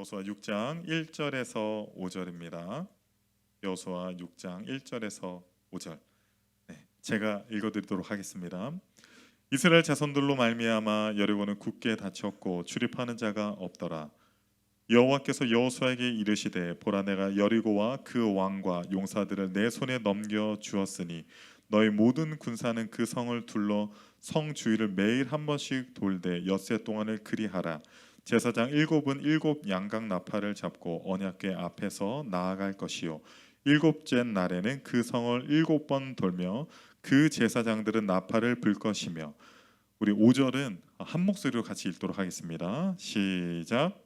여호수아 6장 1절에서 5절입니다. 여호수아 6장 1절에서 5절. 제가 읽어드리도록 하겠습니다. 이스라엘 자손들로 말미암아 여리고는 굳게 닫혔고 출입하는 자가 없더라. 여호와께서 여호수아에게 이르시되 보라 내가 여리고와 그 왕과 용사들을 내 손에 넘겨 주었으니 너희 모든 군사는 그 성을 둘러 성 주위를 매일 한 번씩 돌되 엿새 동안을 그리하라. 제사장 7은 7 양각 나팔을 잡고 언약궤 앞에서 나아갈 것이요 일곱째 날에는 그 성을 7번 돌며 그 제사장들은 나팔을 불 것이며. 우리 5절은 한 목소리로 같이 읽도록 하겠습니다. 시작.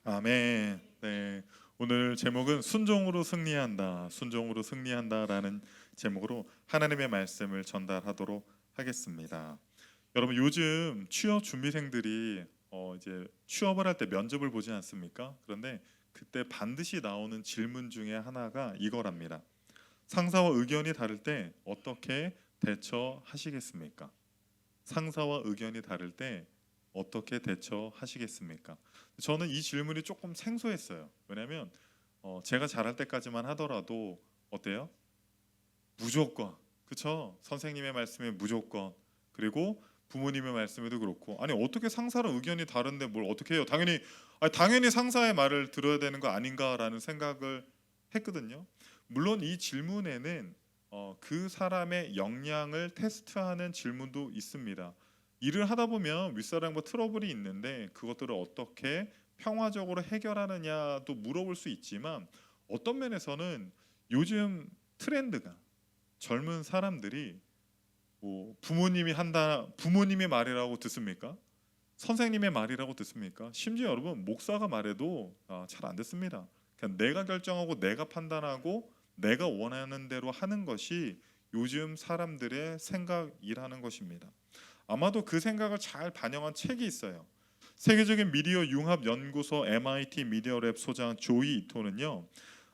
아멘. 네, 오늘 제목은 순종으로 승리한다, 순종으로 승리한다라는 제목으로 하나님의 말씀을 전달하도록 하겠습니다. 여러분, 요즘 취업 준비생들이 이제 취업을 할 때 면접을 보지 않습니까? 그런데 그때 반드시 나오는 질문 중에 하나가 이거랍니다. 상사와 의견이 다를 때 어떻게 대처하시겠습니까? 상사와 의견이 다를 때 어떻게 대처하시겠습니까? 저는 이 질문이 조금 생소했어요. 왜냐하면 제가 잘할 때까지만 하더라도 어때요? 무조건, 그렇죠? 선생님의 말씀에 무조건, 그리고 부모님의 말씀에도 그렇고, 아니 어떻게 상사랑 의견이 다른데 뭘 어떻게 해요? 당연히 상사의 말을 들어야 되는 거 아닌가라는 생각을 했거든요. 물론 이 질문에는 그 사람의 역량을 테스트하는 질문도 있습니다. 일을 하다 보면 윗사람과 트러블이 있는데 그것들을 어떻게 평화적으로 해결하느냐도 물어볼 수 있지만, 어떤 면에서는 요즘 트렌드가 젊은 사람들이 부모님의 말이라고 듣습니까? 선생님의 말이라고 듣습니까? 심지어 여러분, 목사가 말해도 잘 안 듣습니다. 그냥 내가 결정하고 내가 판단하고 내가 원하는 대로 하는 것이 요즘 사람들의 생각이라는 것입니다. 아마도 그 생각을 잘 반영한 책이 있어요. 세계적인 미디어 융합 연구소 MIT 미디어랩 소장 조이 이토는요,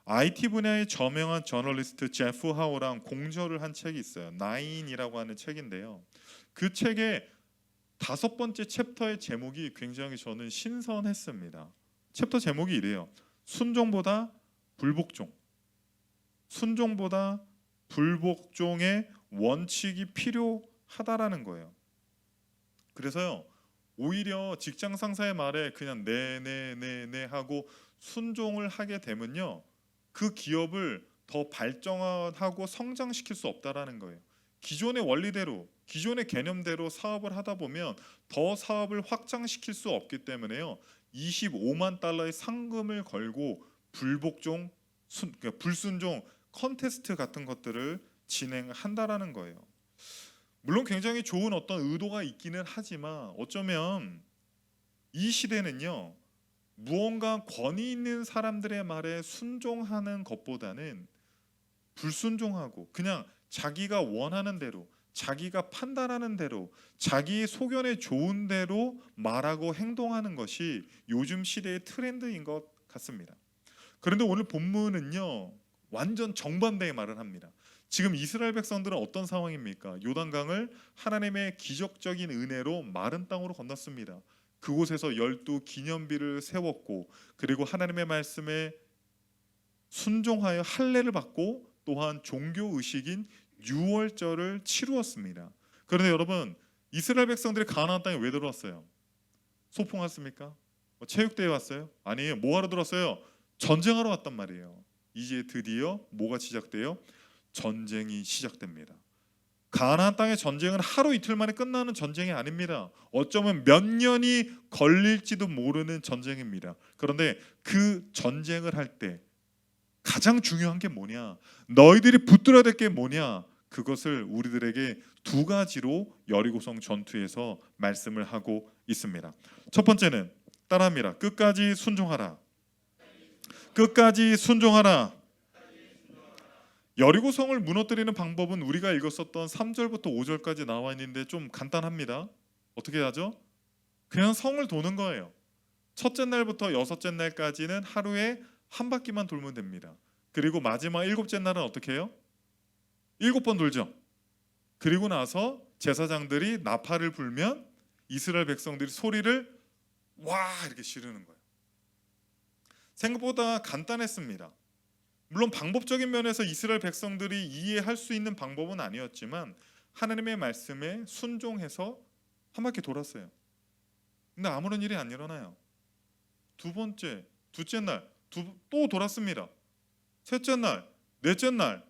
IT 분야의 저명한 저널리스트 제프 하우랑 공저를 한 책이 있어요. 나인이라고 하는 책인데요. 그 책의 5번째 챕터의 제목이 굉장히 저는 신선했습니다. 챕터 제목이 이래요. 순종보다 불복종. 순종보다 불복종의 원칙이 필요하다라는 거예요. 그래서요, 오히려 직장 상사의 말에 그냥 네네네네 하고 순종을 하게 되면요, 그 기업을 더 발전하고 성장시킬 수 없다라는 거예요. 기존의 원리대로, 기존의 개념대로 사업을 하다 보면 더 사업을 확장시킬 수 없기 때문에요, 25만 달러의 상금을 걸고 그러니까 불순종 컨테스트 같은 것들을 진행한다라는 거예요. 물론 굉장히 좋은 어떤 의도가 있기는 하지만 어쩌면 이 시대는요, 무언가 권위 있는 사람들의 말에 순종하는 것보다는 불순종하고 그냥 자기가 원하는 대로, 자기가 판단하는 대로, 자기 소견에 좋은 대로 말하고 행동하는 것이 요즘 시대의 트렌드인 것 같습니다. 그런데 오늘 본문은요, 완전 정반대의 말을 합니다. 지금 이스라엘 백성들은 어떤 상황입니까? 요단강을 하나님의 기적적인 은혜로 마른 땅으로 건넜습니다. 그곳에서 12 기념비를 세웠고, 그리고 하나님의 말씀에 순종하여 할례를 받고, 또한 종교 의식인 유월절을 치루었습니다. 그런데 여러분, 이스라엘 백성들이 가나안 땅에 왜 들어왔어요? 소풍 왔습니까? 체육대회 왔어요? 아니에요. 뭐 하러 들어왔어요? 전쟁하러 왔단 말이에요. 이제 드디어 뭐가 시작돼요? 전쟁이 시작됩니다. 가나안 땅의 전쟁은 하루 이틀 만에 끝나는 전쟁이 아닙니다. 어쩌면 몇 년이 걸릴지도 모르는 전쟁입니다. 그런데 그 전쟁을 할 때 가장 중요한 게 뭐냐? 너희들이 붙들어야 될 게 뭐냐? 그것을 우리들에게 2가지로 여리고성 전투에서 말씀을 하고 있습니다. 첫 번째는 따라합니다. 끝까지 순종하라. 끝까지 순종하라. 여리고성을 무너뜨리는 방법은 우리가 읽었었던 3절부터 5절까지 나와 있는데 좀 간단합니다. 어떻게 하죠? 그냥 성을 도는 거예요. 첫째 날부터 여섯째 날까지는 하루에 한 바퀴만 돌면 됩니다. 그리고 마지막 일곱째 날은 어떻게 해요? 7번 돌죠. 그리고 나서 제사장들이 나팔을 불면 이스라엘 백성들이 소리를 와 이렇게 지르는 거예요. 생각보다 간단했습니다. 물론 방법적인 면에서 이스라엘 백성들이 이해할 수 있는 방법은 아니었지만 하나님의 말씀에 순종해서 한 바퀴 돌았어요. 근데 아무런 일이 안 일어나요. 두 번째, 둘째 날 또 돌았습니다. 셋째 날, 넷째 날,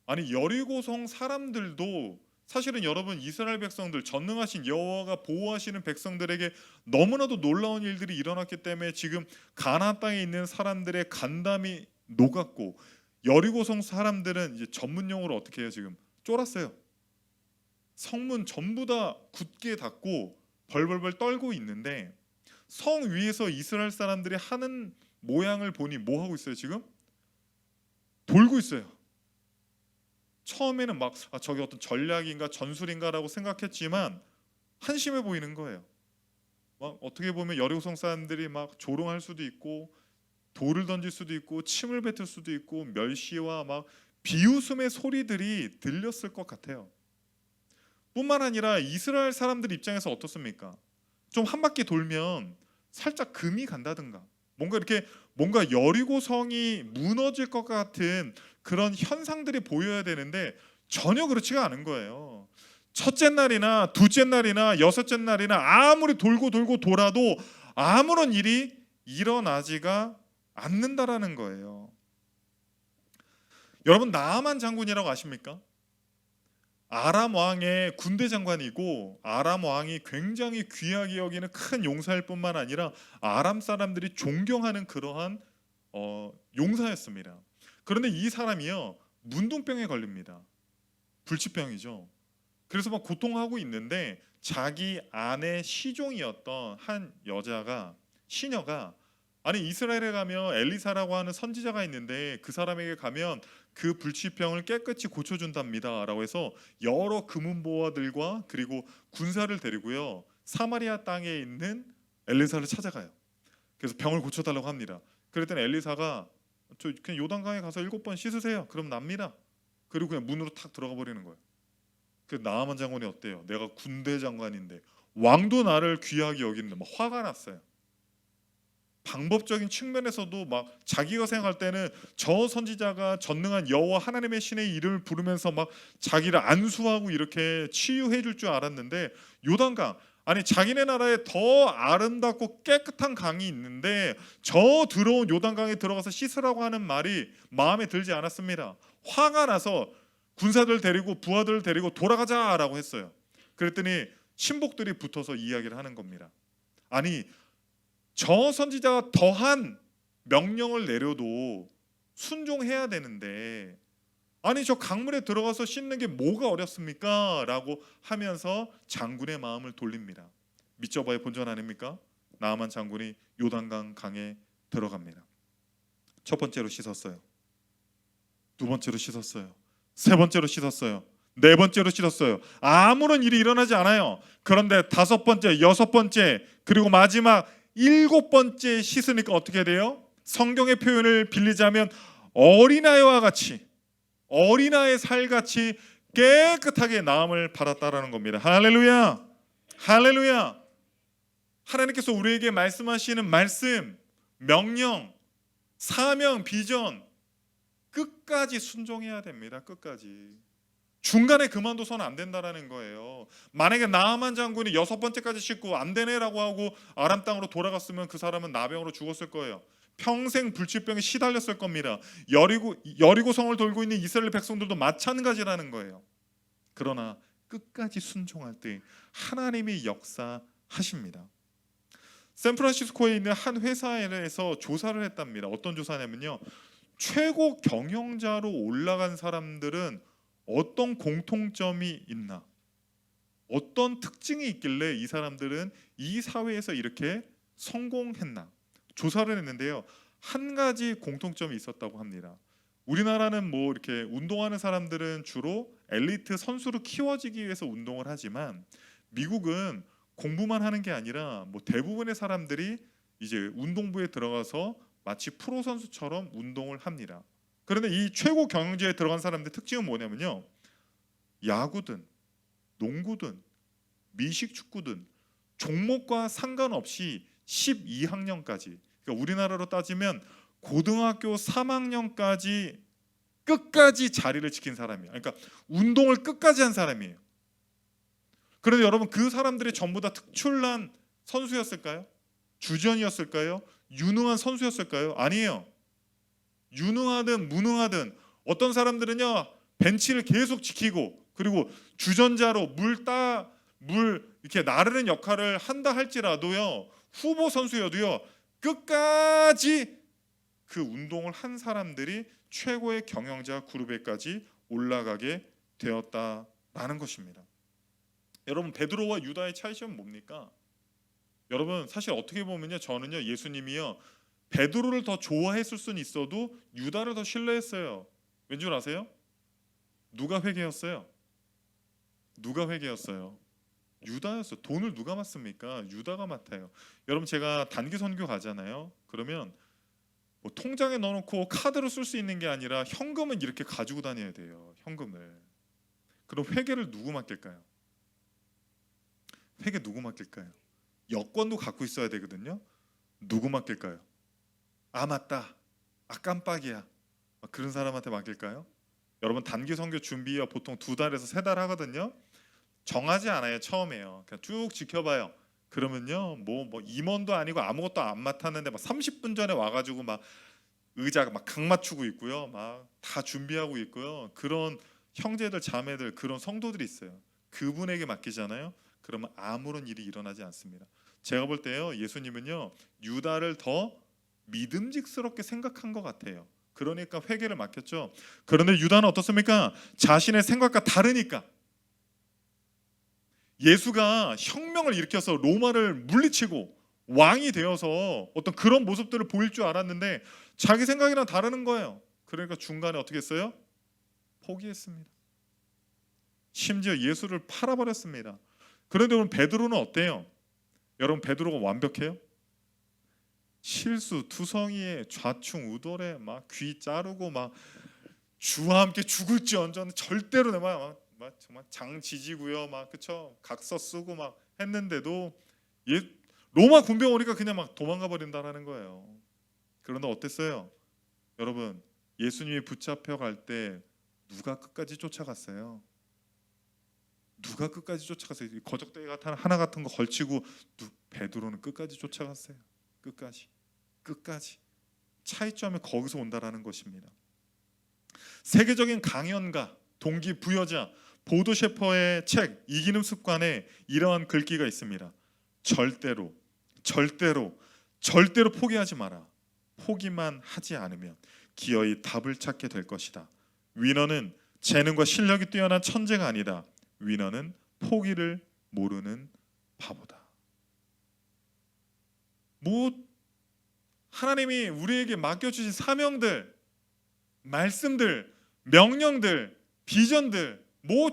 아니 여리고성 사람들도 사실은 여러분 이스라엘 백성들 전능하신 여호와가 보호하시는 백성들에게 너무나도 놀라운 일들이 일어났기 때문에 지금 가나안 땅에 있는 사람들의 간담이 녹았고 여리고성 사람들은 이제 전문용어로 어떻게 해요? 지금 쫄았어요. 성문 전부 다 굳게 닫고 벌벌벌 떨고 있는데 성 위에서 이스라엘 사람들이 하는 모양을 보니 뭐 하고 있어요? 지금 돌고 있어요. 처음에는 막 저게 어떤 전략인가 전술인가라고 생각했지만 한심해 보이는 거예요. 막 어떻게 보면 여리고성 사람들이 막 조롱할 수도 있고 돌을 던질 수도 있고 침을 뱉을 수도 있고 멸시와 막 비웃음의 소리들이 들렸을 것 같아요. 뿐만 아니라 이스라엘 사람들 입장에서 어떻습니까? 좀 한 바퀴 돌면 살짝 금이 간다든가 뭔가 여리고성이 무너질 것 같은 그런 현상들이 보여야 되는데 전혀 그렇지가 않은 거예요. 첫째 날이나 둘째 날이나 여섯째 날이나 아무리 돌고 돌아도 아무런 일이 일어나지가 않는다라는 거예요. 여러분 나아만 장군이라고 아십니까? 아람 왕의 군대 장관이고 아람 왕이 굉장히 귀하게 여기는 큰 용사일 뿐만 아니라 아람 사람들이 존경하는 그러한 용사였습니다. 그런데 이 사람이요 문둥병에 걸립니다. 불치병이죠. 그래서 막 고통하고 있는데 자기 아내 시종이었던 한 시녀가 아니 이스라엘에 가면 엘리사라고 하는 선지자가 있는데 그 사람에게 가면 그 불치병을 깨끗이 고쳐준답니다 라고 해서 여러 금은보화들과 그리고 군사를 데리고요 사마리아 땅에 있는 엘리사를 찾아가요. 그래서 병을 고쳐달라고 합니다. 그랬더니 엘리사가 저 그냥 요단강에 가서 7번 씻으세요. 그럼 납니다. 그리고 그냥 문으로 탁 들어가 버리는 거예요. 그 나아만 장군이 어때요? 내가 군대 장관인데 왕도 나를 귀하게 여기는데 막 화가 났어요. 방법적인 측면에서도 막 자기가 생각할 때는 저 선지자가 전능한 여호와 하나님의 신의 이름을 부르면서 막 자기를 안수하고 이렇게 치유해 줄 줄 알았는데 요단강 아니 자기네 나라에 더 아름답고 깨끗한 강이 있는데 저 들어온 요단강에 들어가서 씻으라고 하는 말이 마음에 들지 않았습니다. 화가 나서 군사들 데리고 부하들 데리고 돌아가자라고 했어요. 그랬더니 신복들이 붙어서 이야기를 하는 겁니다. 아니 저 선지자가 더한 명령을 내려도 순종해야 되는데 아니 저 강물에 들어가서 씻는 게 뭐가 어렵습니까? 라고 하면서 장군의 마음을 돌립니다. 믿져봐야 본전 아닙니까? 나아만 장군이 요단강 강에 들어갑니다. 첫 번째로 씻었어요. 두 번째로 씻었어요. 세 번째로 씻었어요. 네 번째로 씻었어요. 아무런 일이 일어나지 않아요. 그런데 다섯 번째, 여섯 번째, 그리고 마지막 7번째 씻으니까 어떻게 돼요? 성경의 표현을 빌리자면 어린아이와 같이 어린아이의 살같이 깨끗하게 나음을 받았다라는 겁니다. 할렐루야. 할렐루야. 하나님께서 우리에게 말씀하시는 말씀, 명령, 사명, 비전 끝까지 순종해야 됩니다. 끝까지. 중간에 그만둬서는 안 된다라는 거예요. 만약에 나아만 장군이 6번째까지 씻고 안 되네라고 하고 아람 땅으로 돌아갔으면 그 사람은 나병으로 죽었을 거예요. 평생 불치병에 시달렸을 겁니다. 여리고성을 돌고 있는 이스라엘 백성들도 마찬가지라는 거예요. 그러나 끝까지 순종할 때 하나님이 역사하십니다. 샌프란시스코에 있는 한 회사에서 조사를 했답니다. 어떤 조사냐면요. 최고 경영자로 올라간 사람들은 어떤 공통점이 있나? 어떤 특징이 있길래 이 사람들은 이 사회에서 이렇게 성공했나? 조사를 했는데요. 한 가지 공통점이 있었다고 합니다. 우리나라는 뭐 이렇게 운동하는 사람들은 주로 엘리트 선수로 키워지기 위해서 운동을 하지만 미국은 공부만 하는 게 아니라 뭐 대부분의 사람들이 이제 운동부에 들어가서 마치 프로 선수처럼 운동을 합니다. 그런데 이 최고 경영지에 들어간 사람들의 특징은 뭐냐면요, 야구든 농구든 미식축구든 종목과 상관없이 12학년까지, 그러니까 우리나라로 따지면 고등학교 3학년까지 끝까지 자리를 지킨 사람이에요. 그러니까 운동을 끝까지 한 사람이에요. 그런데 여러분, 그 사람들이 전부 다 특출난 선수였을까요? 주전이었을까요? 유능한 선수였을까요? 아니에요. 유능하든 무능하든 어떤 사람들은요, 벤치를 계속 지키고, 그리고 주전자로 물 이렇게 나르는 역할을 한다 할지라도요, 후보 선수여도요, 끝까지 그 운동을 한 사람들이 최고의 경영자 그룹에까지 올라가게 되었다라는 것입니다. 여러분, 베드로와 유다의 차이점은 뭡니까? 여러분, 사실 어떻게 보면요, 저는요, 예수님이요, 베드로를 더 좋아했을 수는 있어도 유다를 더 신뢰했어요. 왠 줄 아세요? 누가 회개였어요? 누가 회개였어요? 유다였어요. 돈을 누가 맡습니까? 유다가 맡아요. 여러분, 제가 단기 선교 가잖아요. 그러면 뭐 통장에 넣어놓고 카드로 쓸 수 있는 게 아니라 현금은 이렇게 가지고 다녀야 돼요. 현금을. 그럼 회계를 누구 맡길까요? 회계 누구 맡길까요? 여권도 갖고 있어야 되거든요. 누구 맡길까요? 아, 맞다, 아, 깜빡이야, 그런 사람한테 맡길까요? 여러분, 단기 선교 준비요, 보통 2달에서 3달 하거든요. 정하지 않아요. 처음에요. 그냥 쭉 지켜봐요. 그러면요, 뭐 임원도 아니고 아무것도 안 맡았는데 막 30분 전에 와가지고 막 의자가 막 각 맞추고 있고요, 막 다 준비하고 있고요. 그런 형제들, 자매들, 그런 성도들이 있어요. 그분에게 맡기잖아요. 그러면 아무런 일이 일어나지 않습니다. 제가 볼 때요, 예수님은요, 유다를 더 믿음직스럽게 생각한 것 같아요. 그러니까 회개를 맡겼죠. 그런데 유다는 어떻습니까? 자신의 생각과 다르니까, 예수가 혁명을 일으켜서 로마를 물리치고 왕이 되어서 어떤 그런 모습들을 보일 줄 알았는데 자기 생각이랑 다르는 거예요. 그러니까 중간에 어떻게 했어요? 포기했습니다. 심지어 예수를 팔아버렸습니다. 그런데 오늘 베드로는 어때요? 여러분, 베드로가 완벽해요? 실수, 투성이에 좌충 우돌에 막 귀 자르고 막 주와 함께 죽을지언정 절대로 막 정말 장지지고요, 막 그쵸, 각서 쓰고 막 했는데도 로마 군병 오니까 그냥 막 도망가 버린다라는 거예요. 그런데 어땠어요? 여러분, 예수님이 붙잡혀 갈 때 누가 끝까지 쫓아갔어요? 누가 끝까지 쫓아갔어요? 거적대기 하나 같은 거 걸치고 베드로는 끝까지 쫓아갔어요. 끝까지. 차이점이 거기서 온다라는 것입니다. 세계적인 강연가, 동기부여자 보도 셰퍼의 책 이기는 습관에 이러한 글귀가 있습니다. 절대로 포기하지 마라. 포기만 하지 않으면 기어이 답을 찾게 될 것이다. 위너는 재능과 실력이 뛰어난 천재가 아니다. 위너는 포기를 모르는 바보다. 하나님이 우리에게 맡겨주신 사명들, 말씀들, 명령들, 비전들,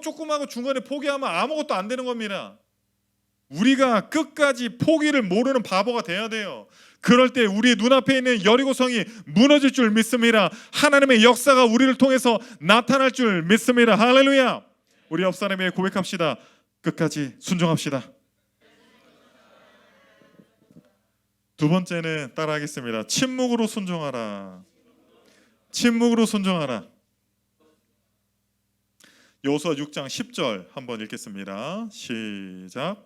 조그마하고 중간에 포기하면 아무것도 안 되는 겁니다. 우리가 끝까지 포기를 모르는 바보가 돼야 돼요. 그럴 때 우리 눈앞에 있는 여리고성이 무너질 줄 믿습니다. 하나님의 역사가 우리를 통해서 나타날 줄 믿습니다. 할렐루야. 우리 옆 사람에게 고백합시다. 끝까지 순종합시다. 두 번째는 따라하겠습니다. 침묵으로 순종하라. 여호수아 6장 10절 한번 읽겠습니다. 시작.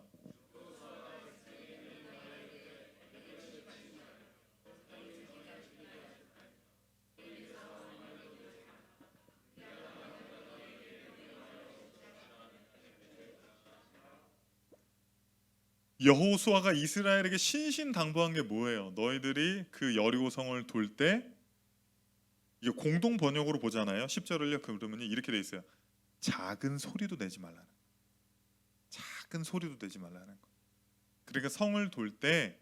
여호수아가 이스라엘에게 신신당부한 게 뭐예요? 너희들이 그 여리고성을 돌 때, 이게 공동 번역으로 보잖아요. 10절을요. 그러면 이렇게 돼 있어요. 작은 소리도 내지 말라는 거. 그러니까 성을 돌 때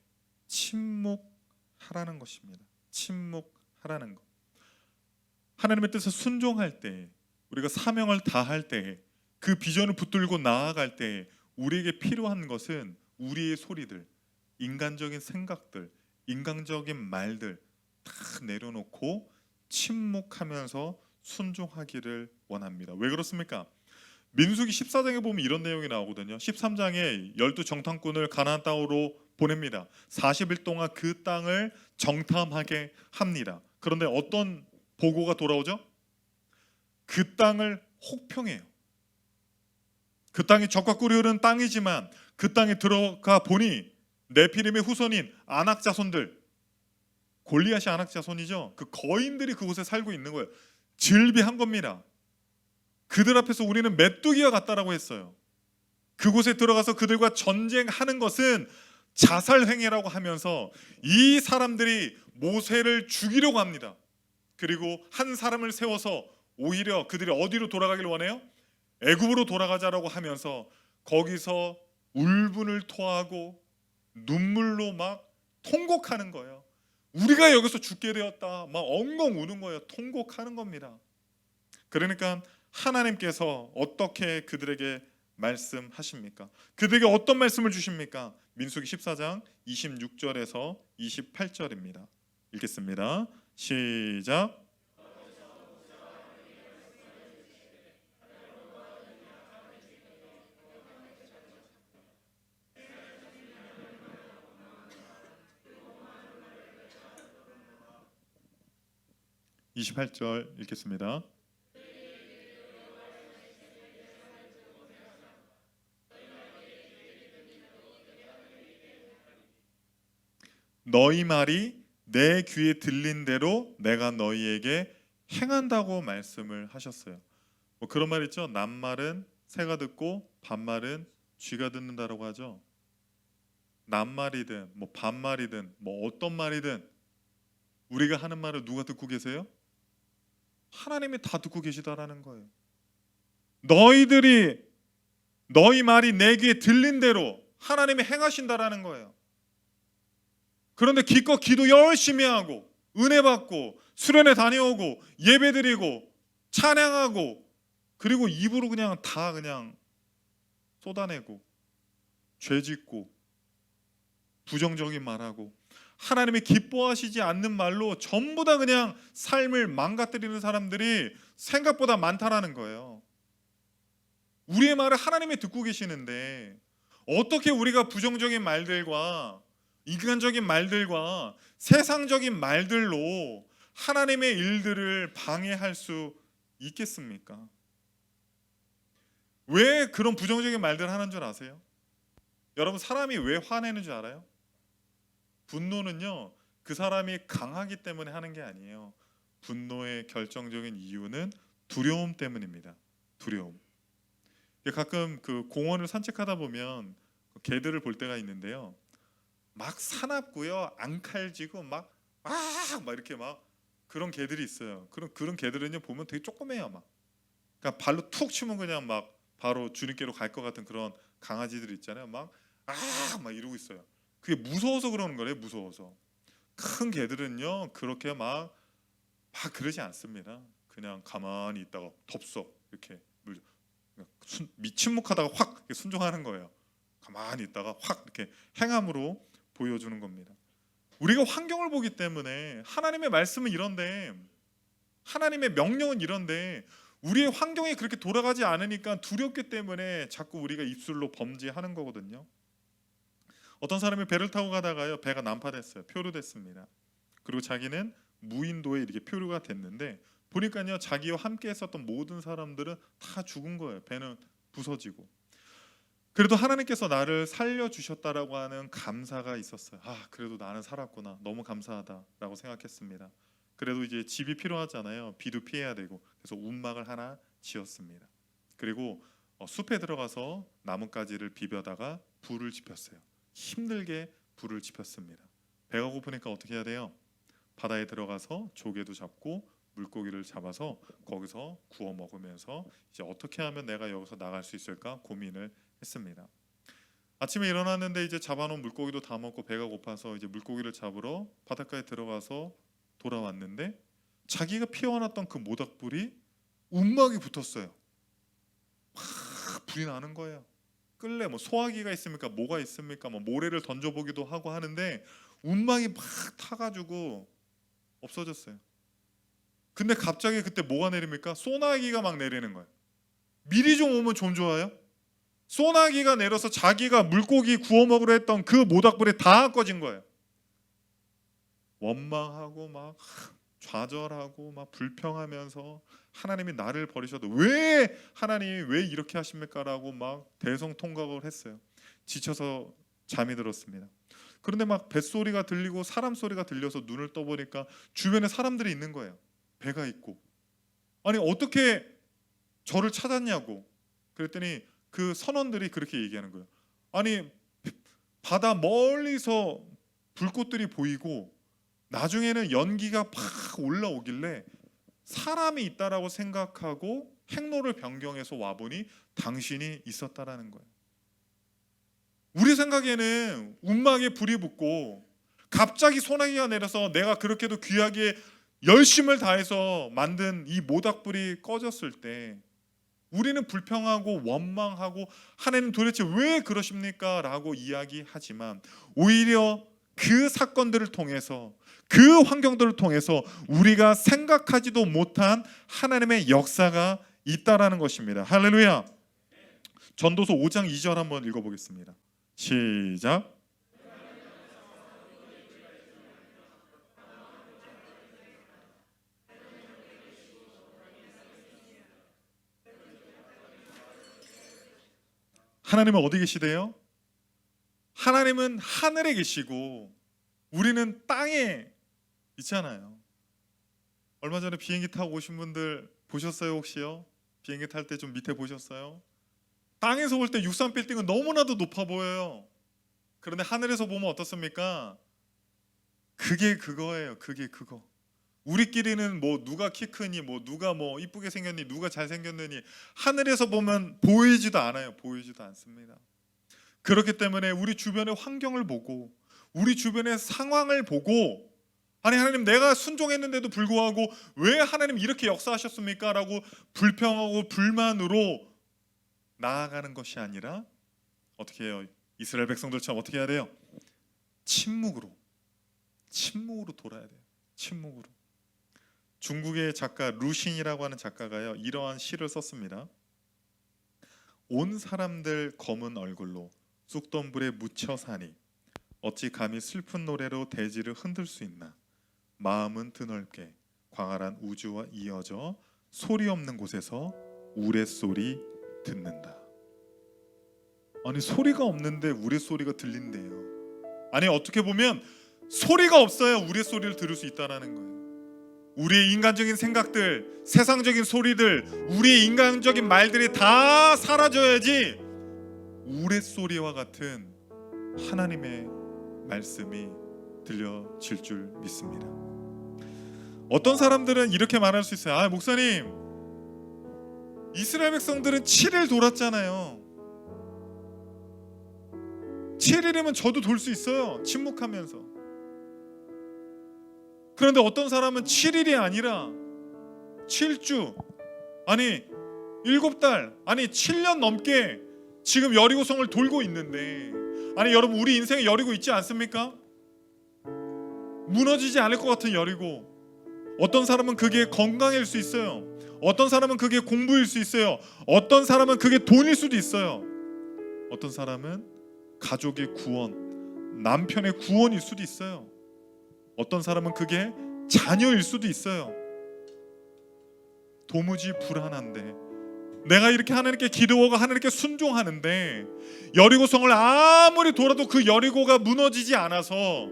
침묵하라는 것입니다. 침묵하라는 것. 하나님의 뜻에 순종할 때, 우리가 사명을 다할 때, 그 비전을 붙들고 나아갈 때 우리에게 필요한 것은 우리의 소리들, 인간적인 생각들, 인간적인 말들 다 내려놓고 침묵하면서 순종하기를 원합니다. 왜 그렇습니까? 민수기 14장에 보면 이런 내용이 나오거든요. 13장에 12 정탐꾼을 가나안 땅으로 보냅니다. 40일 동안 그 땅을 정탐하게 합니다. 그런데 어떤 보고가 돌아오죠? 그 땅을 혹평해요. 그 땅이 적과 꿀이 흐르는 땅이지만 그 땅에 들어가 보니 네피림의 후손인 아낙 자손들, 골리앗이 아낙 자손이죠. 그 거인들이 그곳에 살고 있는 거예요. 즐비한 겁니다. 그들 앞에서 우리는 메뚜기와 같다라고 했어요. 그곳에 들어가서 그들과 전쟁하는 것은 자살행위라고 하면서 이 사람들이 모세를 죽이려고 합니다. 그리고 한 사람을 세워서 오히려 그들이 어디로 돌아가길 원해요? 애굽으로 돌아가자라고 하면서 거기서 울분을 토하고 눈물로 막 통곡하는 거예요. 우리가 여기서 죽게 되었다. 막 엉엉 우는 거예요. 통곡하는 겁니다. 그러니까 하나님께서 어떻게 그들에게 말씀하십니까? 그들에게 어떤 말씀을 주십니까? 민수기 14장 26절에서 28절입니다. 읽겠습니다. 시작. 28절 읽겠습니다. 너희 말이 내 귀에 들린 대로 내가 너희에게 행한다고 말씀을 하셨어요. 뭐 그런 말 있죠. 낱말은 새가 듣고 반말은 쥐가 듣는다라고 하죠. 낱말이든 뭐 반말이든 뭐 어떤 말이든 우리가 하는 말을 누가 듣고 계세요? 하나님이 다 듣고 계시다라는 거예요. 너희 말이 내 귀에 들린 대로 하나님이 행하신다라는 거예요. 그런데 기껏 기도 열심히 하고 은혜 받고 수련회 다녀오고 예배드리고 찬양하고 그리고 입으로 그냥 다 그냥 쏟아내고 죄짓고 부정적인 말하고 하나님이 기뻐하시지 않는 말로 전부 다 그냥 삶을 망가뜨리는 사람들이 생각보다 많다라는 거예요. 우리의 말을 하나님이 듣고 계시는데 어떻게 우리가 부정적인 말들과 인간적인 말들과 세상적인 말들로 하나님의 일들을 방해할 수 있겠습니까? 왜 그런 부정적인 말들을 하는 줄 아세요? 여러분, 사람이 왜 화내는 줄 알아요? 분노는요, 그 사람이 강하기 때문에 하는 게 아니에요. 분노의 결정적인 이유는 두려움 때문입니다. 두려움. 가끔 그 공원을 산책하다 보면 개들을 볼 때가 있는데요. 막 사납고요, 앙칼지고 막 이렇게 막 그런 개들이 있어요. 그런 개들은요 보면 되게 조그매요. 막 그러니까 발로 툭 치면 그냥 막 바로 주님께로 갈 것 같은 그런 강아지들 있잖아요. 막 이러고 있어요. 그게 무서워서 그러는 거래요. 무서워서. 큰 개들은요 그렇게 막 그러지 않습니다. 그냥 가만히 있다가 덥석 이렇게 침묵하다가 확 순종하는 거예요. 가만히 있다가 확 이렇게 행함으로 보여주는 겁니다. 우리가 환경을 보기 때문에 하나님의 말씀은 이런데 하나님의 명령은 이런데 우리의 환경이 그렇게 돌아가지 않으니까 두렵기 때문에 자꾸 우리가 입술로 범죄하는 거거든요. 어떤 사람이 배를 타고 가다가요 배가 난파됐어요. 표류됐습니다. 그리고 자기는 무인도에 이렇게 표류가 됐는데 보니까요 자기와 함께 했었던 모든 사람들은 다 죽은 거예요. 배는 부서지고. 그래도 하나님께서 나를 살려주셨다라고 하는 감사가 있었어요. 그래도 나는 살았구나. 너무 감사하다라고 생각했습니다. 그래도 이제 집이 필요하잖아요. 비도 피해야 되고. 그래서 움막을 하나 지었습니다. 그리고 숲에 들어가서 나뭇가지를 비벼다가 불을 지폈어요. 힘들게 불을 지폈습니다. 배가 고프니까 어떻게 해야 돼요? 바다에 들어가서 조개도 잡고 물고기를 잡아서 거기서 구워 먹으면서 이제 어떻게 하면 내가 여기서 나갈 수 있을까 고민을 했습니다. 아침에 일어났는데 이제 잡아놓은 물고기도 다 먹고 배가 고파서 이제 물고기를 잡으러 바닷가에 들어가서 돌아왔는데 자기가 피워놨던 그 모닥불이 움막이 붙었어요. 막 불이 나는 거예요. 끌래 뭐 소화기가 있습니까? 뭐가 있습니까? 뭐 모래를 던져보기도 하고 하는데 운망이 막 타가지고 없어졌어요. 근데 갑자기 그때 뭐가 내립니까? 소나기가 막 내리는 거예요. 미리 좀 오면 좀 좋아요. 소나기가 내려서 자기가 물고기 구워 먹으려 했던 그 모닥불이 다 꺼진 거예요. 원망하고 막 좌절하고 막 불평하면서 하나님이 나를 버리셔도 왜 하나님이 왜 이렇게 하십니까? 라고 막 대성통곡을 했어요. 지쳐서 잠이 들었습니다. 그런데 막 뱃소리가 들리고 사람 소리가 들려서 눈을 떠보니까 주변에 사람들이 있는 거예요. 배가 있고. 아니 어떻게 저를 찾았냐고. 그랬더니 그 선원들이 그렇게 얘기하는 거예요. 아니 바다 멀리서 불꽃들이 보이고 나중에는 연기가 팍 올라오길래 사람이 있다라고 생각하고 행로를 변경해서 와보니 당신이 있었다라는 거예요. 우리 생각에는 운막에 불이 붙고 갑자기 소나기가 내려서 내가 그렇게도 귀하게 열심을 다해서 만든 이 모닥불이 꺼졌을 때 우리는 불평하고 원망하고 하나님 도대체 왜 그러십니까? 라고 이야기하지만 오히려 그 사건들을 통해서 그 환경들을 통해서 우리가 생각하지도 못한 하나님의 역사가 있다라는 것입니다. 할렐루야. 전도서 5장 2절 한번 읽어보겠습니다. 시작. 하나님은 어디 계시대요? 하나님은 하늘에 계시고 우리는 땅에 있잖아요. 얼마 전에 비행기 타고 오신 분들 보셨어요 혹시요? 비행기 탈 때 좀 밑에 보셨어요? 땅에서 볼 때 63빌딩은 너무나도 높아 보여요. 그런데 하늘에서 보면 어떻습니까? 그게 그거예요. 그게 그거. 우리끼리는 뭐 누가 키 크니 뭐 누가 뭐 이쁘게 생겼니 누가 잘생겼느니 하늘에서 보면 보이지도 않아요. 보이지도 않습니다. 그렇기 때문에 우리 주변의 환경을 보고 우리 주변의 상황을 보고 아니 하나님 내가 순종했는데도 불구하고 왜 하나님 이렇게 역사하셨습니까? 라고 불평하고 불만으로 나아가는 것이 아니라 어떻게 해요? 이스라엘 백성들처럼 어떻게 해야 돼요? 침묵으로 돌아야 돼요. 침묵으로. 중국의 작가 루싱이라고 하는 작가가요 이러한 시를 썼습니다. 온 사람들 검은 얼굴로 쑥덤불에 묻혀 사니 어찌 감히 슬픈 노래로 대지를 흔들 수 있나. 마음은 드넓게 광활한 우주와 이어져 소리 없는 곳에서 우레소리 듣는다. 아니 소리가 없는데 우레소리가 들린대요. 아니 어떻게 보면 소리가 없어야 우레소리를 들을 수 있다는 거예요. 우리의 인간적인 생각들, 세상적인 소리들, 우리의 인간적인 말들이 다 사라져야지 우레소리와 같은 하나님의 말씀이 들려질 줄 믿습니다. 어떤 사람들은 이렇게 말할 수 있어요. 아 목사님 이스라엘 백성들은 7일 돌았잖아요. 7일이면 저도 돌 수 있어요. 침묵하면서. 그런데 어떤 사람은 7일이 아니라 7주 아니 7달 아니 7년 넘게 지금 여리고성을 돌고 있는데 아니 여러분 우리 인생에 여리고 있지 않습니까? 무너지지 않을 것 같은 여리고 어떤 사람은 그게 건강일 수 있어요. 어떤 사람은 그게 공부일 수 있어요. 어떤 사람은 그게 돈일 수도 있어요. 어떤 사람은 가족의 구원, 남편의 구원일 수도 있어요. 어떤 사람은 그게 자녀일 수도 있어요. 도무지 불안한데 내가 이렇게 하나님께 기도하고 하나님께 순종하는데 여리고성을 아무리 돌아도 그 여리고가 무너지지 않아서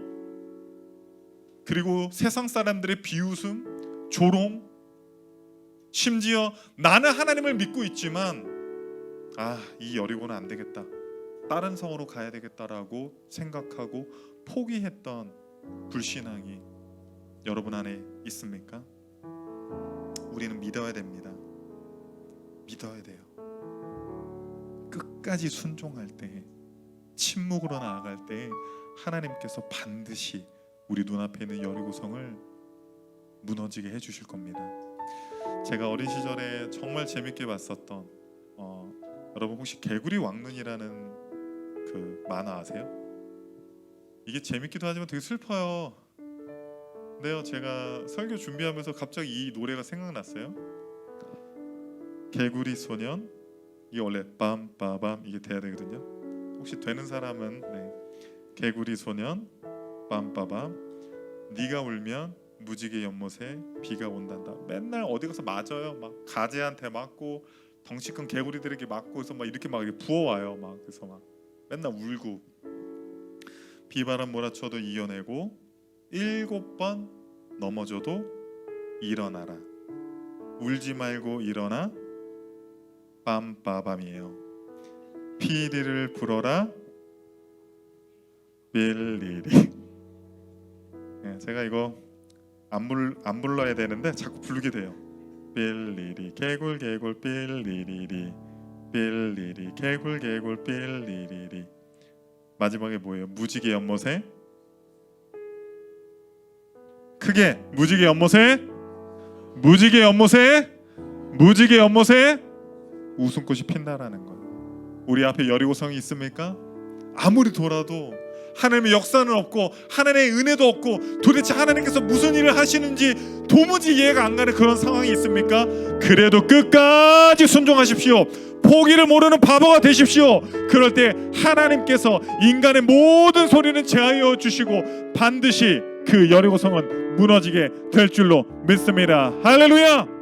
그리고 세상 사람들의 비웃음, 조롱 심지어 나는 하나님을 믿고 있지만 이 여리고는 안 되겠다. 다른 성으로 가야 되겠다라고 생각하고 포기했던 불신앙이 여러분 안에 있습니까? 우리는 믿어야 됩니다. 믿어야 돼요. 끝까지 순종할 때, 침묵으로 나아갈 때 하나님께서 반드시 우리 눈앞에 있는 여리고성을 무너지게 해주실 겁니다. 제가 어린 시절에 정말 재밌게 봤었던 여러분 혹시 개구리 왕눈이라는 그 만화 아세요? 이게 재밌기도 하지만 되게 슬퍼요. 네요. 제가 설교 준비하면서 갑자기 이 노래가 생각났어요. 개구리 소년. 이게 원래 빰빠밤 이게 돼야 되거든요. 혹시 되는 사람은 네. 개구리 소년 빰빠밤 네가 울면 무지개 연못에 비가 온단다. 맨날 어디 가서 맞아요. 막 가재한테 맞고 덩치 큰 개구리들에게 맞고 해서 막 이렇게 막 부어와요. 막 그래서 막 맨날 울고 비바람 몰아쳐도 이겨내고 7번 넘어져도 일어나라. 울지 말고 일어나. 빰빠밤이에요. 피리를 불어라. 빌리리. 네, 제가 이거 안 불러야 되는데 자꾸 부르게 돼요. 빌리리 개굴 개굴 빌리리리 빌리리 개굴 개굴 빌리리리. 마지막에 뭐예요? 무지개 연못에 크게 무지개 연못에 무지개 연못에 무지개 연못에 웃음꽃이 핀다라는 거예요. 우리 앞에 여리고성이 있습니까? 아무리 돌아도 하나님의 역사는 없고 하나님의 은혜도 없고 도대체 하나님께서 무슨 일을 하시는지 도무지 이해가 안 가는 그런 상황이 있습니까? 그래도 끝까지 순종하십시오. 포기를 모르는 바보가 되십시오. 그럴 때 하나님께서 인간의 모든 소리는 제하여 주시고 반드시 그 여리고성은 무너지게 될 줄로 믿습니다. 할렐루야.